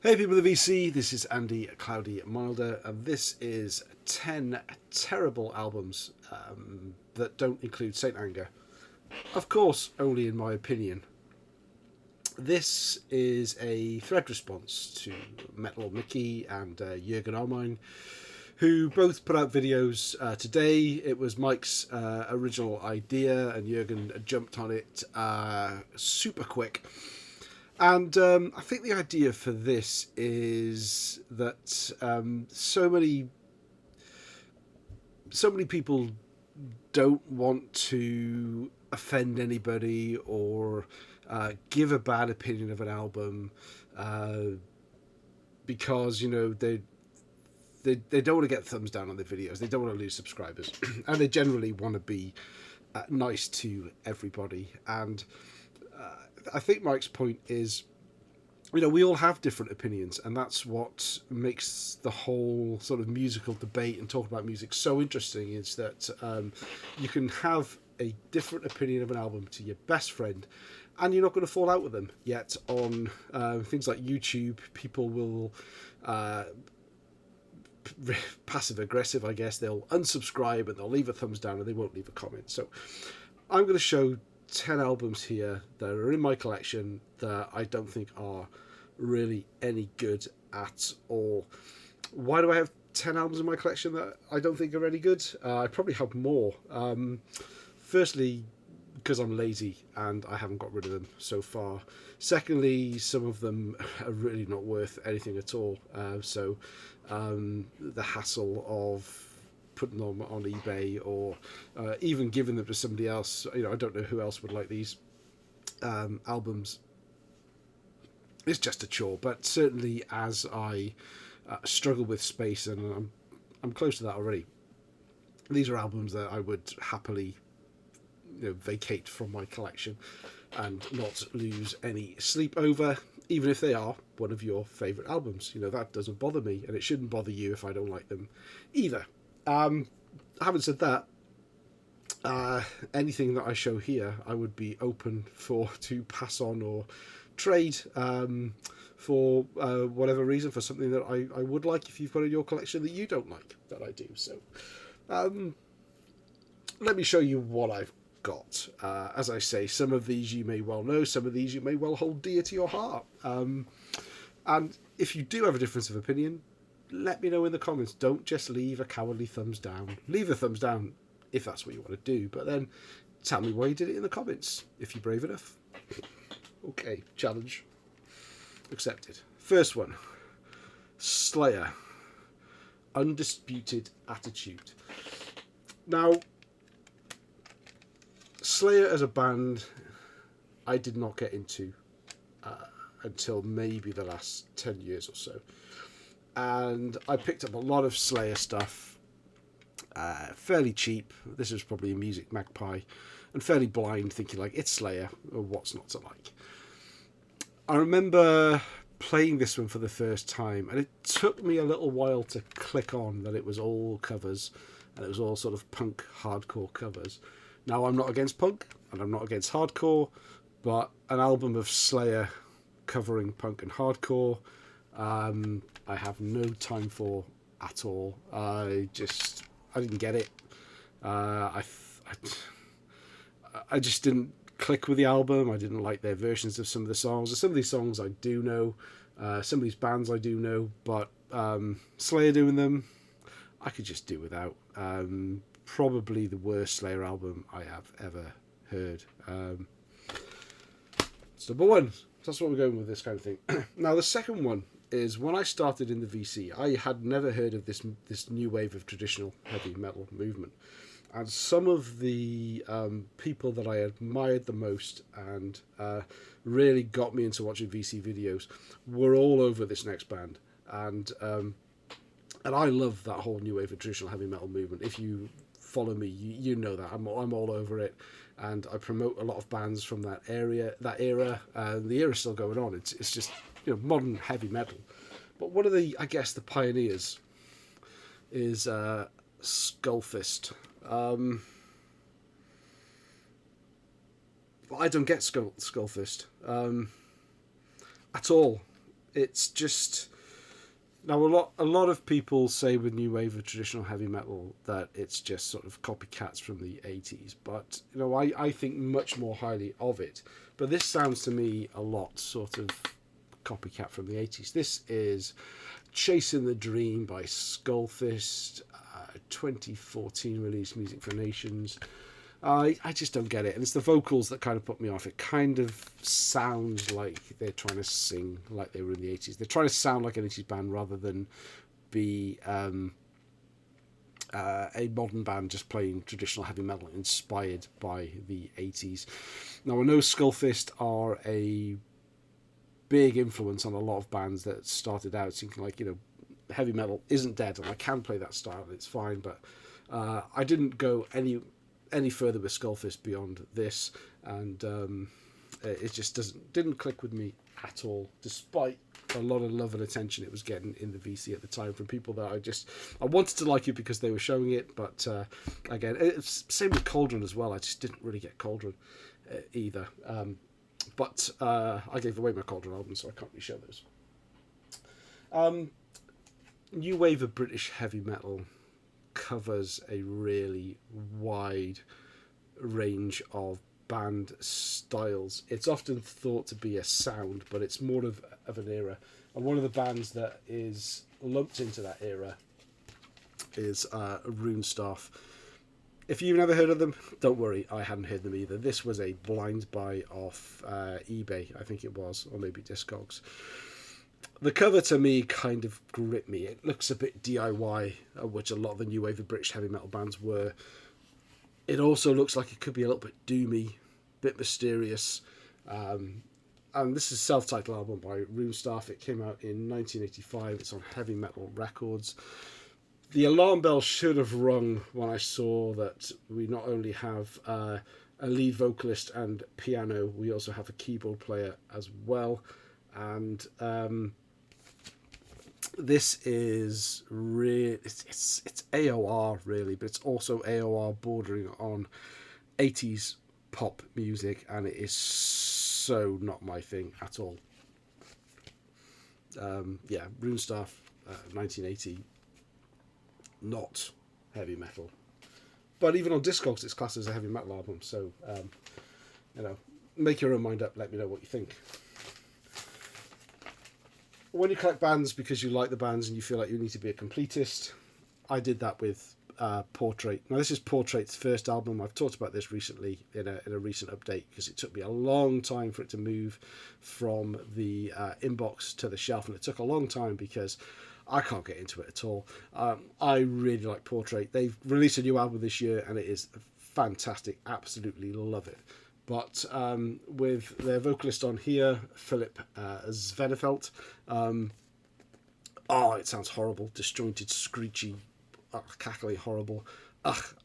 Hey people of the VC, this is Andy Cloudy Milder, and this is 10 terrible albums that don't include Saint Anger. Of course, only in my opinion. This is a thread response to Metal Mickey and Jürgen Armine, who both put out videos today. It was Mike's original idea, and Jürgen jumped on it super quick. And I think the idea for this is that so many people don't want to offend anybody or give a bad opinion of an album because, you know, they don't want to get thumbs down on their videos. They don't want to lose subscribers, and they generally want to be nice to everybody. And I think Mike's point is, you know, we all have different opinions, and that's what makes the whole sort of musical debate and talk about music so interesting, is that you can have a different opinion of an album to your best friend, and you're not going to fall out with them. Yet on things like YouTube, people will passive aggressive, I guess. They'll unsubscribe and they'll leave a thumbs down and they won't leave a comment. So I'm going to show 10 albums here that are in my collection that I don't think are really any good at all. Why do I have 10 albums in my collection that I don't think are any good? I probably have more. Firstly, because I'm lazy and I haven't got rid of them so far. Secondly, some of them are really not worth anything at all. So the hassle of putting them on eBay or even giving them to somebody else, you know, I don't know who else would like these albums. It's just a chore. But certainly, as I struggle with space, and I'm close to that already, these are albums that I would happily, you know, vacate from my collection and not lose any sleep over, even if they are one of your favourite albums. You know, that doesn't bother me, and it shouldn't bother you if I don't like them either. Having said that, anything that I show here, I would be open to pass on or trade for whatever reason, for something that I would like if you've got in your collection that you don't like that I do. So let me show you what I've got. As I say, some of these you may well know, some of these you may well hold dear to your heart. And if you do have a difference of opinion, let me know in the comments. Don't just leave a cowardly thumbs down. Leave a thumbs down if that's what you want to do, but then tell me why you did it in the comments, if you're brave enough. Okay, challenge accepted. First one, Slayer, Undisputed Attitude. Now, Slayer as a band, I did not get into until maybe the last 10 years or so. And I picked up a lot of Slayer stuff, fairly cheap. This was probably a Music Magpie, and fairly blind, thinking like, it's Slayer, or what's not to like. I remember playing this one for the first time, and it took me a little while to click on that it was all covers, and it was all sort of punk hardcore covers. Now, I'm not against punk, and I'm not against hardcore, but an album of Slayer covering punk and hardcore, I have no time for at all. I didn't get it. I just didn't click with the album. I didn't like their versions of some of the songs. Some of these songs I do know. Some of these bands I do know. But Slayer doing them, I could just do without. Probably the worst Slayer album I have ever heard. It's number one. That's what we're going with, this kind of thing. Now, the second one is, when I started in the VC, I had never heard of this new wave of traditional heavy metal movement. And some of the people that I admired the most and really got me into watching VC videos were all over this next band. And I love that whole new wave of traditional heavy metal movement. If you follow me, you know that I'm all over it, and I promote a lot of bands from that era. The era's still going on. It's just, you know, modern heavy metal. But one of the, I guess, the pioneers is Skullfist. I don't get Skullfist at all. It's just now a lot of people say with new wave of traditional heavy metal that it's just sort of copycats from the 80s, but you know I think much more highly of it. But this sounds to me a lot sort of copycat from the 80s. This is Chasing the Dream by Skullthis, 2014 release, Music for Nations. I just don't get it, and it's the vocals that kind of put me off. It kind of sounds like they're trying to sing like they were in the 80s. They're trying to sound like an 80s band rather than be a modern band just playing traditional heavy metal inspired by the 80s. Now I know Skullfist are a big influence on a lot of bands that started out thinking like, you know, heavy metal isn't dead and I can play that style and it's fine, but I didn't go any further with Skullfist beyond this, and it just didn't click with me at all, despite a lot of love and attention it was getting in the VC at the time from people that I wanted to like it because they were showing it, but again, it's same with Cauldron as well. I just didn't really get Cauldron either, but I gave away my Cauldron album, so I can't really show those. New wave of British heavy metal covers a really wide range of band styles. It's often thought to be a sound, but it's more of an era. And one of the bands that is lumped into that era is Roon Staff. If you've never heard of them, don't worry, I hadn't heard them either. This was a blind buy off eBay, I think it was, or maybe Discogs. The cover to me kind of gripped me. It looks a bit DIY, which a lot of the new wave of British heavy metal bands were. It also looks like it could be a little bit doomy, a bit mysterious. And this is a self-titled album by Roon Staff. It came out in 1985. It's on Heavy Metal Records. The alarm bell should have rung when I saw that we not only have a lead vocalist and piano, we also have a keyboard player as well. And this is really it's AOR really, but it's also AOR bordering on 80s pop music, and it is so not my thing at all. Roon Staff, 1980, not heavy metal, but even on Discogs it's classed as a heavy metal album, so make your own mind up, let me know what you think. When you collect bands because you like the bands and you feel like you need to be a completist, I did that with Portrait. Now this is Portrait's first album. I've talked about this recently in a recent update because it took me a long time for it to move from the inbox to the shelf, and it took a long time because I can't get into it at all. I really like Portrait. They've released a new album this year and it is fantastic. Absolutely love it. But with their vocalist on here, Philip Svenefelt, it sounds horrible, disjointed, screechy, cackly, horrible.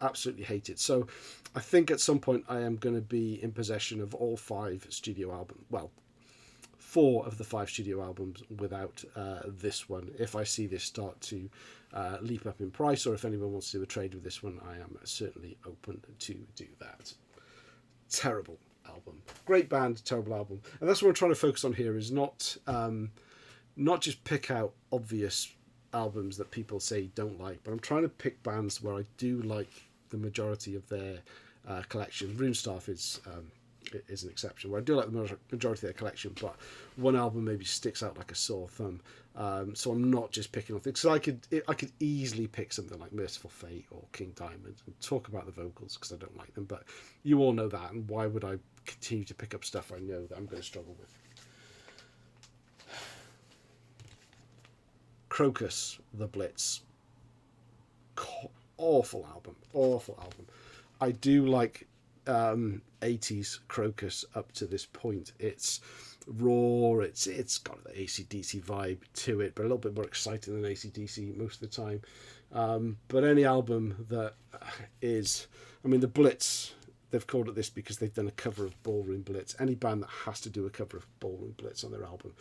Absolutely hate it. So I think at some point I am going to be in possession of all 5 studio albums. Well, 4 of the 5 studio albums without this one. If I see this start to leap up in price, or if anyone wants to do a trade with this one, I am certainly open to do that. Terrible album, great band, terrible album, and that's what we're trying to focus on here. Is not just pick out obvious albums that people say don't like, but I'm trying to pick bands where I do like the majority of their collection. Roon Staff is an exception where I do like the majority of their collection, but one album maybe sticks out like a sore thumb. So I'm not just picking on things. So I could easily pick something like Merciful Fate or King Diamond and talk about the vocals because I don't like them, but you all know that, and why would I continue to pick up stuff I know that I'm going to struggle with? Crocus the Blitz. Awful album. I do like 80s Crocus up to this point. It's raw, it's got the AC/DC vibe to it, but a little bit more exciting than AC/DC most of the time. But any album that is, the Blitz, they've called it this because they've done a cover of Ballroom Blitz. Any band that has to do a cover of Ballroom Blitz on their album,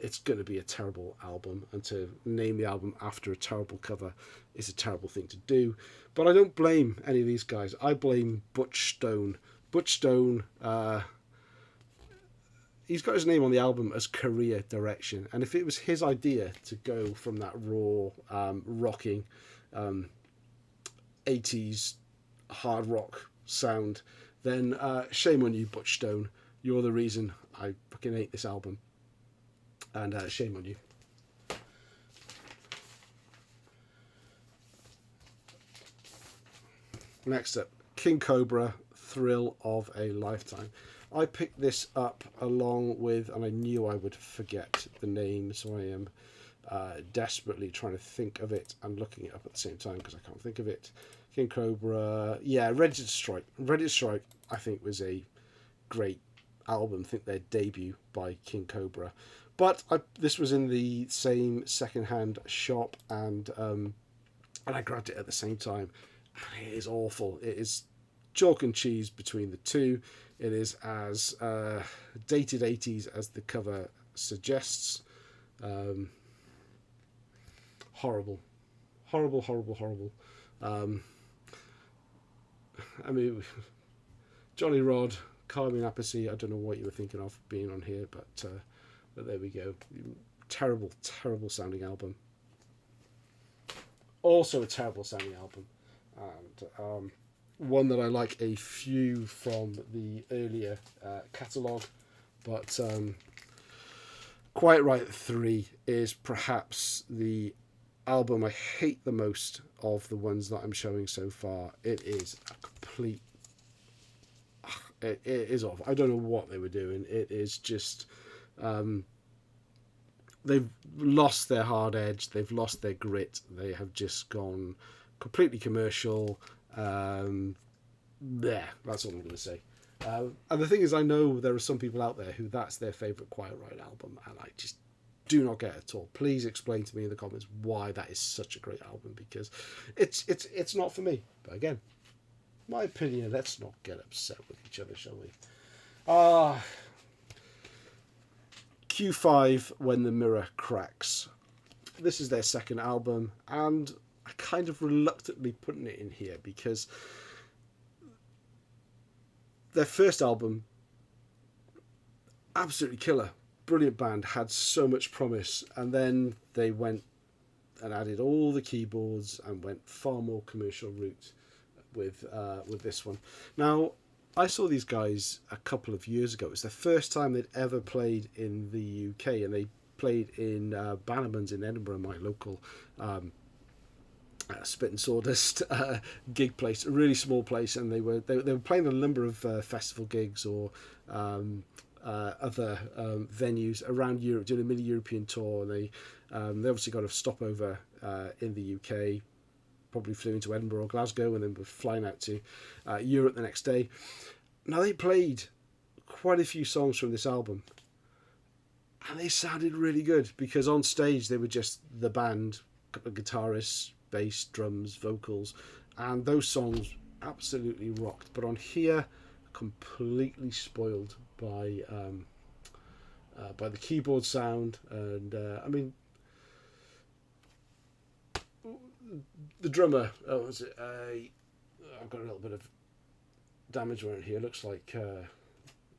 it's going to be a terrible album, and to name the album after a terrible cover is a terrible thing to do. But I don't blame any of these guys. I blame Butch Stone. Butch Stone, he's got his name on the album as Career Direction, and if it was his idea to go from that raw, rocking, 80s hard rock sound, then shame on you, Butch Stone. You're the reason I fucking hate this album, and shame on you. Next up, King Cobra, Thrill of a Lifetime. I picked this up along with, and I knew I would forget the name, so I am desperately trying to think of it and looking it up at the same time because I can't think of it. King Cobra, yeah, Ready to Strike. Ready to Strike, I think, was a great album. I think their debut by King Cobra. But this was in the same second-hand shop, and I grabbed it at the same time. And it is awful. It is chalk and cheese between the two. It is as dated 80s as the cover suggests. Horrible. Horrible, horrible, horrible. I mean, Johnny Rod, Carmine Appice, I don't know what you were thinking of being on here, but there we go. Terrible, terrible sounding album. Also a terrible sounding album. And one that I like a few from the earlier catalogue, but Quite Right 3 is perhaps the album I hate the most of the ones that I'm showing so far. It is a complete... It is awful. I don't know what they were doing. It is just... they've lost their hard edge. They've lost their grit. They have just gone completely commercial. Yeah, that's all I'm going to say. And the thing is, I know there are some people out there who that's their favourite Quiet Riot album, and I just do not get it at all. Please explain to me in the comments why that is such a great album, because it's not for me. But again, my opinion. Let's not get upset with each other, shall we? Q5, When the Mirror Cracks. This is their second album, and I kind of reluctantly putting it in here because their first album, absolutely killer, brilliant band, had so much promise, and then they went and added all the keyboards and went far more commercial route with this one. Now, I saw these guys a couple of years ago. It was the first time they'd ever played in the UK, and they played in Bannerman's in Edinburgh, my local Spit and Sawdust gig place, a really small place, and they were playing a number of festival gigs or other venues around Europe, doing a mini European tour. And they obviously got a stopover in the UK, probably flew into Edinburgh or Glasgow, and then were flying out to Europe the next day. Now, they played quite a few songs from this album, and they sounded really good because on stage they were just the band, a couple of guitarists, bass, drums, vocals, and those songs absolutely rocked. But on here, completely spoiled by the keyboard sound, and I mean, the drummer. I've got a little bit of damage around here. Looks like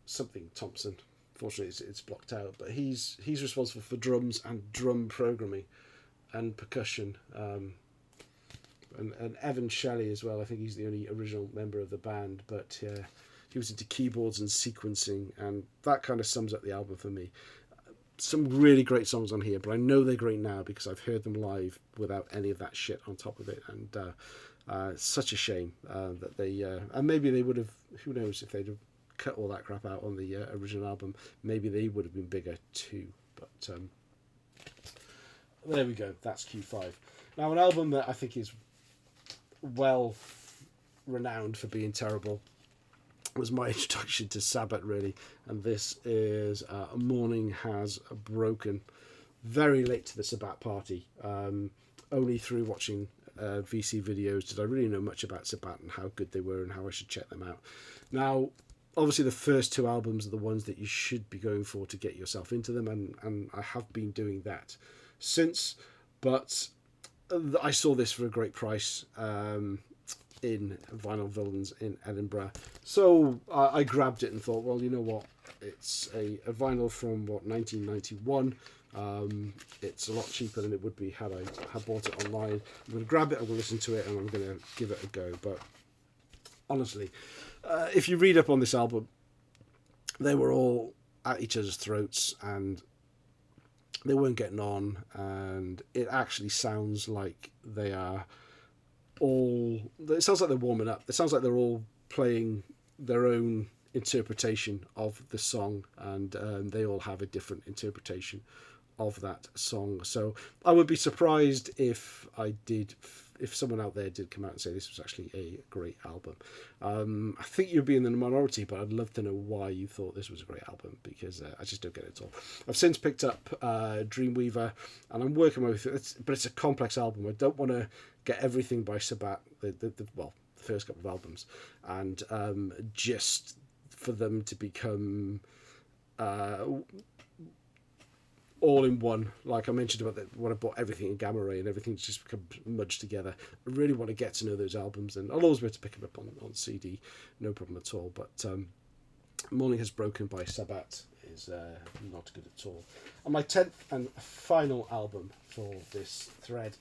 something Thompson. Fortunately, it's blocked out. But he's responsible for drums and drum programming and percussion. And Evan Shelley as well. I think he's the only original member of the band, but he was into keyboards and sequencing, and that kind of sums up the album for me. Some really great songs on here, but I know they're great now because I've heard them live without any of that shit on top of it, and such a shame that they and maybe they would have, who knows, if they'd have cut all that crap out on the original album, maybe they would have been bigger too. But there we go, that's Q5. Now, an album that I think is well renowned for being terrible was my introduction to Sabbath, really, and this is Morning Has Broken. Very late to the Sabbath party. Only through watching VC videos did I really know much about Sabbath and how good they were and how I should check them out. Now, obviously the first two albums are the ones that you should be going for to get yourself into them, and I have been doing that since, but I saw this for a great price. in Vinyl Villains in Edinburgh. So I grabbed it and thought, well, you know what? It's a vinyl from, 1991. It's a lot cheaper than it would be had I had bought it online. I'm going to grab it, I'm going to listen to it, and I'm going to give it a go. But honestly, if you read up on this album, they were all at each other's throats and they weren't getting on, and it actually sounds like they are all... It sounds like they're warming up. It sounds like they're all playing their own interpretation of the song, and they all have a different interpretation of that song. So I would be surprised if someone out there did come out and say this was actually a great album. I think you'd be in the minority, but I'd love to know why you thought this was a great album, because I just don't get it at all. I've since picked up Dreamweaver, and I'm working my way through it, but it's a complex album. I don't want to get everything by Sabat, the first couple of albums, and just for them to become all in one. Like I mentioned about when I bought everything in Gamma Ray and everything's just become merged together. I really want to get to know those albums, and I'll always be able to pick them up on CD, no problem at all. But Morning Has Broken by Sabat is not good at all. And my 10th and final album for this thread,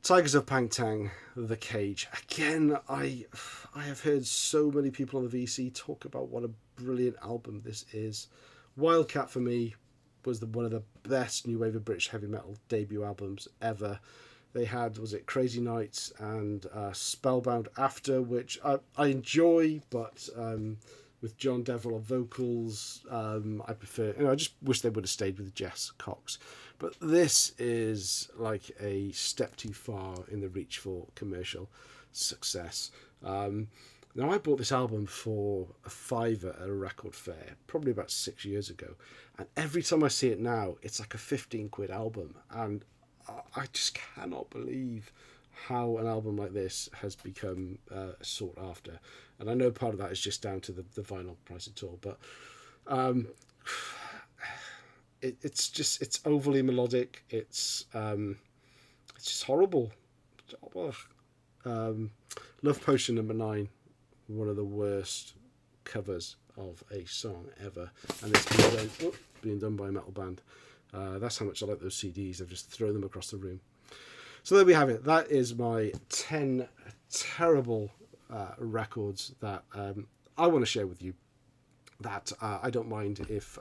Tigers of Pangtang, The Cage. Again, I have heard so many people on the VC talk about what a brilliant album this is. Wildcat for me was one of the best new wave of British heavy metal debut albums ever. They had, was it Crazy Nights and Spellbound after, which I enjoy, but with John Devil on vocals, I prefer. I just wish they would have stayed with Jess Cox. But this is like a step too far in the reach for commercial success. Now, I bought this album for a £5 at a record fair, probably about 6 years ago. And every time I see it now, it's like a 15 quid album. And I just cannot believe how an album like this has become sought after. And I know part of that is just down to the vinyl price at all. But it's overly melodic. It's just horrible. Love Potion number 9. One of the worst covers of a song ever, and it's being done by a metal band. That's how much I like those CDs. I've just thrown them across the room. So there we have it. That is my 10 terrible records that I want to share with you, that I don't mind if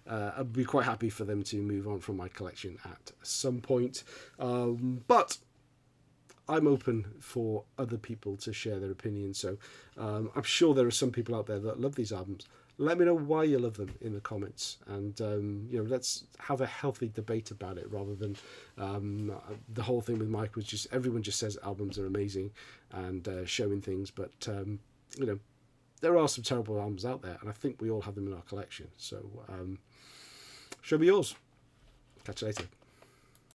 I'd be quite happy for them to move on from my collection at some point, but I'm open for other people to share their opinions. So I'm sure there are some people out there that love these albums. Let me know why you love them in the comments, and let's have a healthy debate about it, rather than the whole thing with Mike was just everyone just says albums are amazing and showing things, but there are some terrible albums out there, and I think we all have them in our collection. So show me yours. Catch you later.